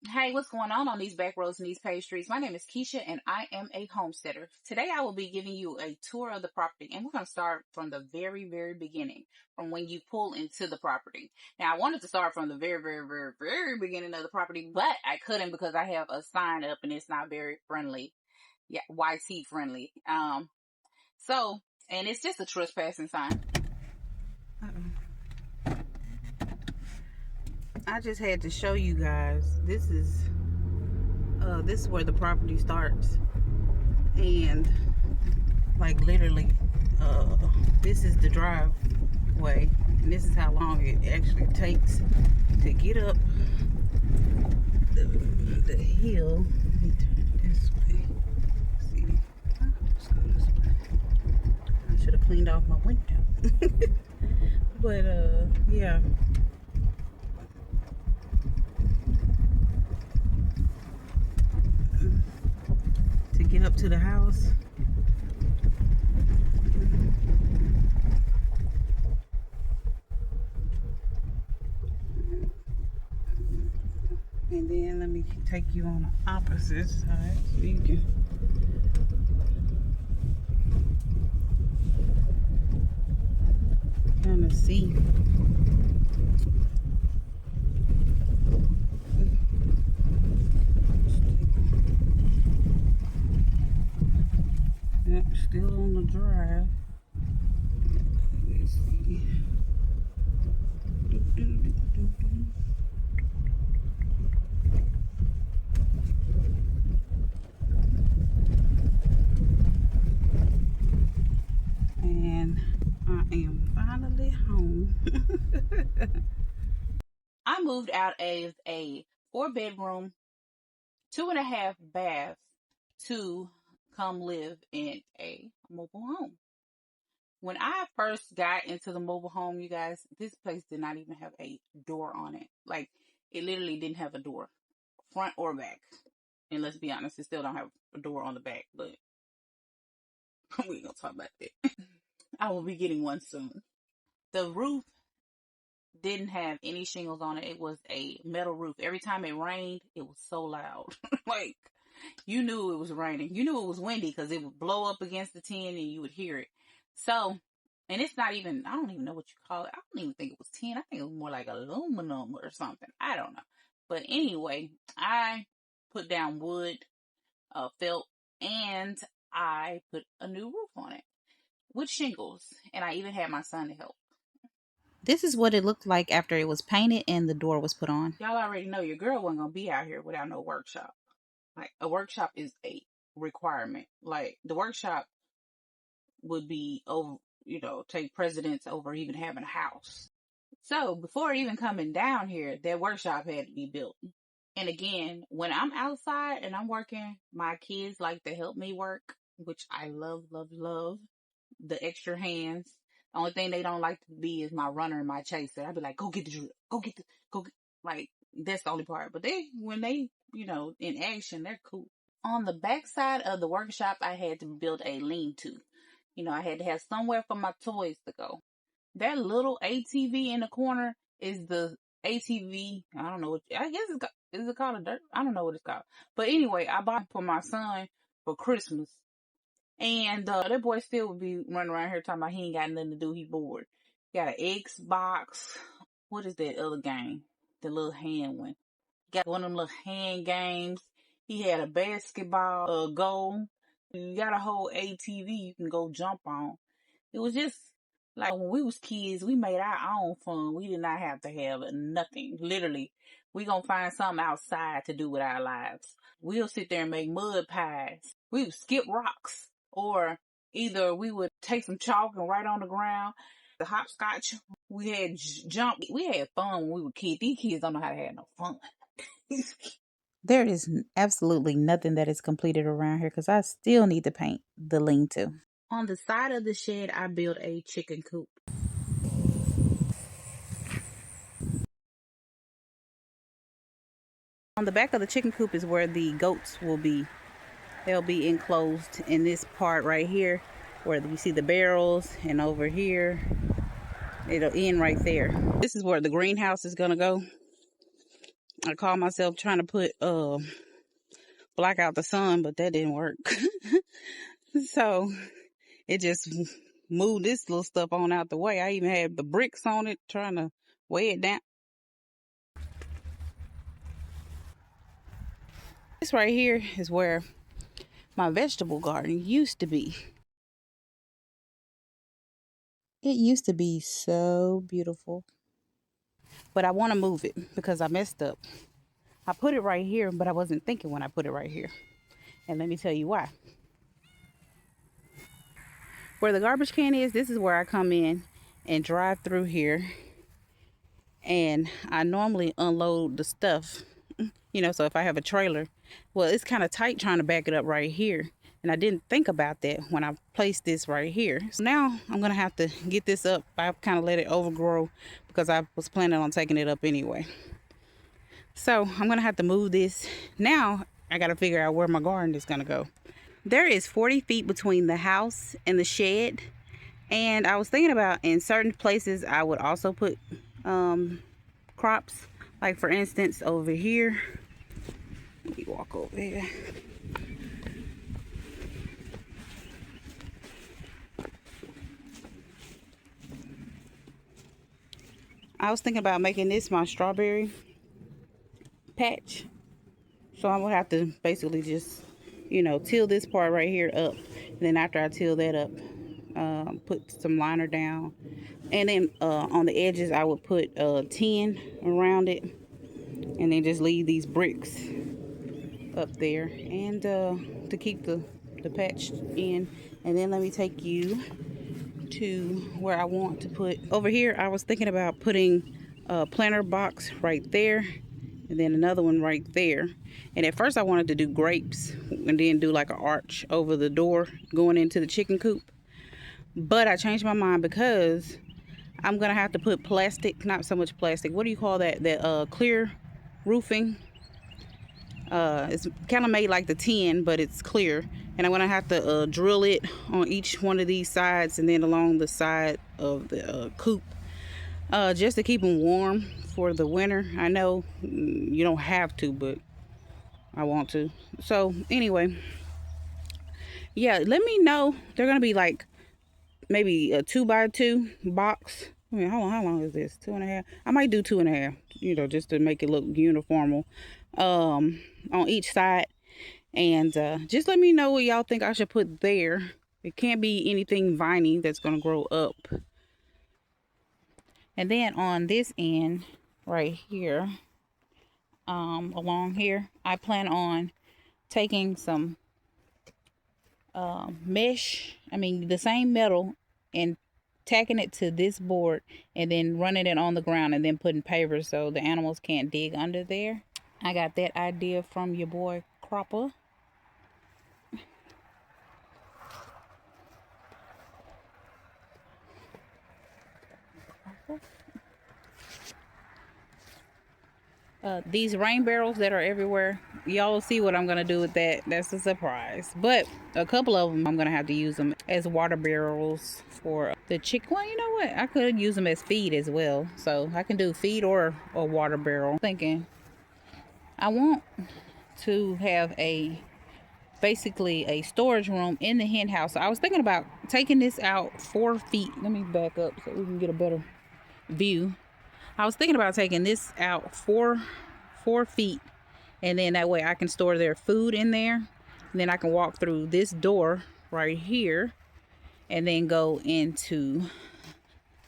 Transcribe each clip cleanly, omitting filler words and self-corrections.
Hey, what's going on these back roads and these paved streets? My name is Keisha and I am a homesteader. Today I will be giving you a tour of the property, and we're going to start from the very beginning, from when you pull into the property. Now I wanted to start from the very beginning of the property, but I couldn't because I have a sign up and it's not very friendly. Yeah, YT friendly. And it's just a trespassing sign. I just had to show you guys. This is where the property starts, and like literally, this is the driveway, and this is how long it actually takes to get up the hill. Let me turn this way. See, let's go this way. I should have cleaned off my window, but yeah. To get up to the house, and then let me take you on the opposite side so you can kind of see. Yep, still on the drive. Let's see. And I am finally home. I moved out of a 4-bedroom, 2.5 bath to come live in a mobile home. When I first got into the mobile home, you guys, this place did not even have a door on it. Like, it literally didn't have a door, front or back. And let's be honest, it still don't have a door on the back, but we ain't gonna talk about that. I will be getting one soon. The roof didn't have any shingles on it. It was a metal roof. Every time it rained, it was so loud. Like, you knew it was raining. You knew it was windy because it would blow up against the tin and you would hear it. So, and it's not even, I don't even know what you call it. I don't even think it was tin. I think it was more like aluminum or something. I don't know. But anyway, I put down wood, felt, and I put a new roof on it with shingles. And I even had my son to help. This is what it looked like after it was painted and the door was put on. Y'all already know your girl wasn't going to be out here without no workshop. Like, a workshop is a requirement. Like, the workshop would be over, take precedence over even having a house. So before even coming down here, that workshop had to be built. And again, when I'm outside and I'm working, my kids like to help me work, which I love the extra hands. The only thing they don't like to be is my runner and my chaser. I'd be like, go get the drill, go get, like, that's the only part. But when they, in action, they're cool. On the back side of the workshop, I had to build a lean-to. I had to have somewhere for my toys to go. That little ATV in the corner is the ATV. I don't know I guess is it called a dirt? I don't know what it's called. But anyway, I bought it for my son for Christmas. And that boy still would be running around here talking about he ain't got nothing to do. He bored. He got an Xbox. What is that other game? The little hand one. Got one of them little hand games. He had a basketball goal. You got a whole ATV you can go jump on. It was just like when we was kids, we made our own fun. We did not have to have nothing. Literally, we gonna find something outside to do with our lives. We'll sit there and make mud pies. We would skip rocks. Or either we would take some chalk and write on the ground. The hopscotch. We had jump. We had fun when we were kids. These kids don't know how to have no fun. There is absolutely nothing that is completed around here because I still need to paint the lean-to. On the side of the shed, I built a chicken coop. On the back of the chicken coop is where the goats will be. They'll be enclosed in this part right here where you see the barrels, and over here it'll end right there. This is where the greenhouse is gonna go. I called myself trying to put block out the sun, but that didn't work. So it just moved this little stuff on out the way. I even had the bricks on it trying to weigh it down. This right here is where my vegetable garden used to be. It used to be so beautiful, but I want to move it because I messed up. I put it right here, but I wasn't thinking when I put it right here. And let me tell you why. Where the garbage can is, this is where I come in and drive through here. And I normally unload the stuff, you know, so if I have a trailer, well, it's kind of tight trying to back it up right here. And I didn't think about that when I placed this right here. So now I'm going to have to get this up. I kind of let it overgrow because I was planning on taking it up anyway. So I'm going to have to move this. Now I got to figure out where my garden is going to go. There is 40 feet between the house and the shed. And I was thinking about in certain places I would also put crops. Like for instance over here. Let me walk over here. I was thinking about making this my strawberry patch. So I'm gonna have to basically just, you know, till this part right here up. And then after I till that up, put some liner down. And then on the edges I would put tin around it. And then just leave these bricks up there. And to keep the patch in. And then let me take you to where I want to put. Over here I was thinking about putting a planter box right there. And then another one right there. And at first I wanted to do grapes and then do like an arch over the door going into the chicken coop. But I changed my mind because I'm going to have to put plastic, not so much plastic. What do you call that? That clear roofing. It's kind of made like the tin, but it's clear. And I'm going to have to drill it on each one of these sides and then along the side of the coop. Just to keep them warm for the winter. I know you don't have to, but I want to. So anyway, yeah, let me know. They're gonna be like maybe a 2x2 box. I mean, how long is this? 2.5. I might do 2.5. You know, just to make it look uniformal on each side. And just let me know what y'all think I should put there. It can't be anything viney that's gonna grow up. And then on this end right here, along here, I plan on taking some mesh, the same metal, and tacking it to this board and then running it on the ground and then putting pavers so the animals can't dig under there. I got that idea from your boy Cropper. These rain barrels that are everywhere, y'all will see what I'm gonna do with that. That's a surprise, but a couple of them I'm gonna have to use them as water barrels for the chicken. Well, you know what, I could use them as feed as well, so I can do feed or a water barrel. Thinking I want to have basically a storage room in the hen house. So I was thinking about taking this out 4 feet. Let me back up so we can get a better view. I was thinking about taking this out 4 feet, and then that way I can store their food in there. And then I can walk through this door right here and then go into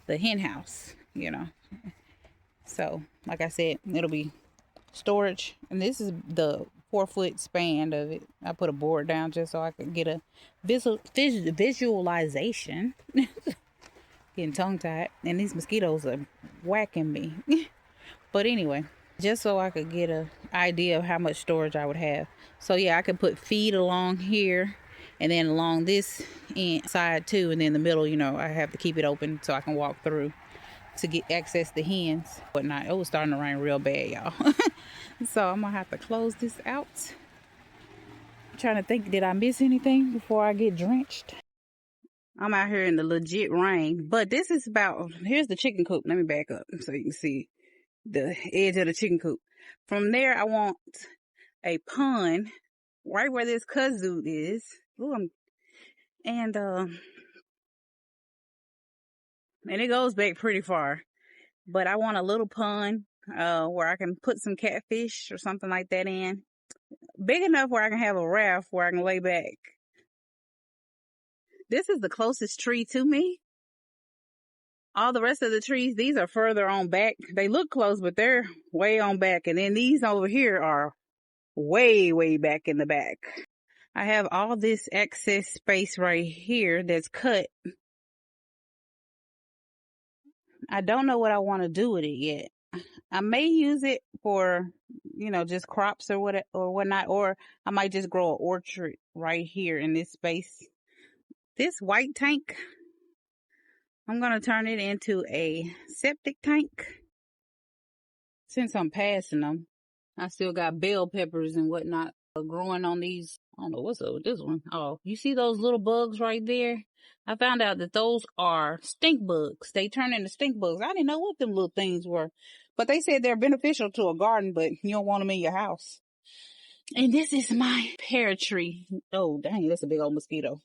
the hen house, you know. So like I said, it'll be storage, and this is the 4-foot span of it. I put a board down just so I could get a visualization. Getting tongue-tied, and these mosquitoes are whacking me. But anyway, just so I could get an idea of how much storage I would have. So yeah, I could put feed along here and then along this side too, and then the middle, you know, I have to keep it open so I can walk through to get access to hens. Whatnot. It was starting to rain real bad, y'all. So I'm gonna have to close this out. I'm trying to think, did I miss anything before I get drenched? I'm out here in the legit rain, but this is about, here's the chicken coop. Let me back up so you can see. the edge of the chicken coop. From there, I want a pond right where this kazoo is. Ooh, and it goes back pretty far. But I want a little pond where I can put some catfish or something like that in. Big enough where I can have a raft where I can lay back. This is the closest tree to me. All the rest of the trees, these are further on back. They look close, but they're way on back. And then these over here are way, way back in the back. I have all this excess space right here that's cut. I don't know what I want to do with it yet. I may use it for, just crops or whatnot, or I might just grow an orchard right here in this space. This white tank, I'm going to turn it into a septic tank. Since I'm passing them, I still got bell peppers and whatnot growing on these. I don't know what's up with this one. Oh, you see those little bugs right there? I found out that those are stink bugs. They turn into stink bugs. I didn't know what them little things were. But they said they're beneficial to a garden, but you don't want them in your house. And this is my pear tree. Oh, dang, that's a big old mosquito.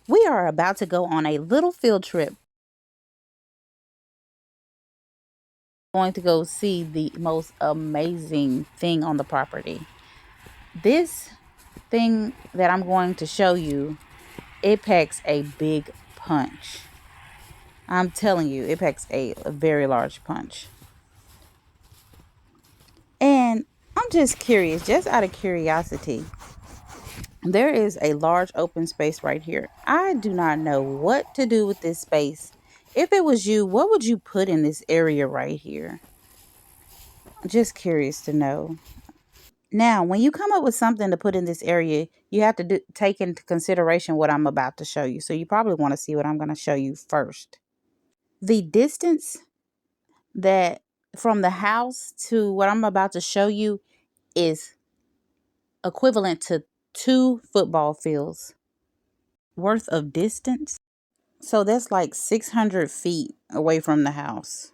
We are about to go on a little field trip. Going to go see the most amazing thing on the property. This thing that I'm going to show you, it packs a big punch. I'm telling you, it packs a very large punch. And I'm just curious, just out of curiosity, there is a large open space right here. I do not know what to do with this space. If it was you, what would you put in this area right here? Just curious to know. Now, when you come up with something to put in this area, you have to take into consideration what I'm about to show you. So you probably want to see what I'm going to show you first. The distance that from the house to what I'm about to show you is equivalent to 2 football fields worth of distance. So that's like 600 feet away from the house.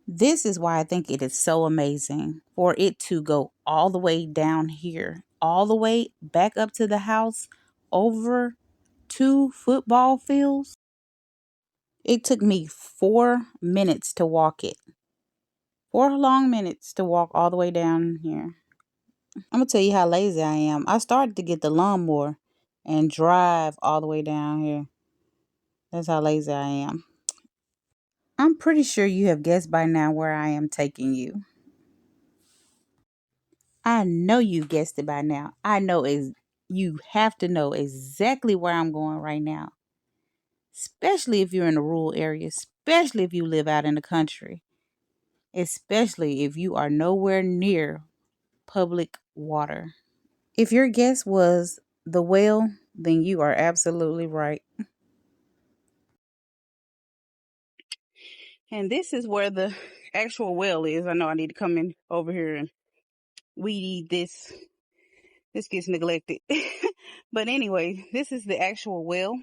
This is why I think it is so amazing for it to go all the way down here, all the way back up to the house, over 2 football fields. It took me 4 minutes to walk it. 4 long minutes to walk all the way down here. I'm going to tell you how lazy I am. I started to get the lawnmower and drive all the way down here. That's how lazy I am. I'm pretty sure you have guessed by now where I am taking you. I know you guessed it by now. You have to know exactly where I'm going right now. Especially if you're in a rural area, especially if you live out in the country, especially if you are nowhere near public water. If your guess was the well, then you are absolutely right. And this is where the actual well is. I know I need to come in over here and weed eat this. This gets neglected. But anyway, this is the actual well.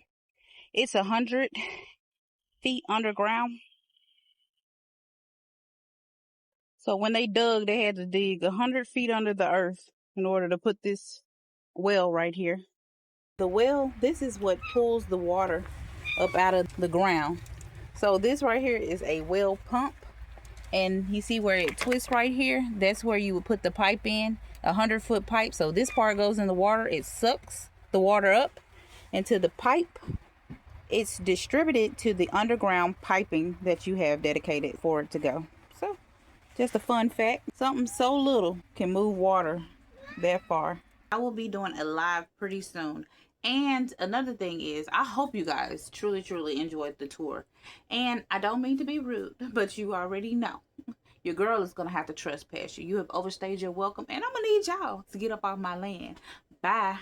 It's 100 feet underground. So when they dug, they had to dig 100 feet under the earth in order to put this well right here. The well, this is what pulls the water up out of the ground. So this right here is a well pump. And you see where it twists right here? That's where you would put the pipe in, 100-foot pipe. So this part goes in the water. It sucks the water up into the pipe. It's distributed to the underground piping that you have dedicated for it to go. So just a fun fact. Something so little can move water that far. I will be doing a live pretty soon. And another thing is, I hope you guys truly, truly enjoyed the tour. And I don't mean to be rude, but you already know. Your girl is going to have to trespass you. You have overstayed your welcome. And I'm going to need y'all to get up off my land. Bye.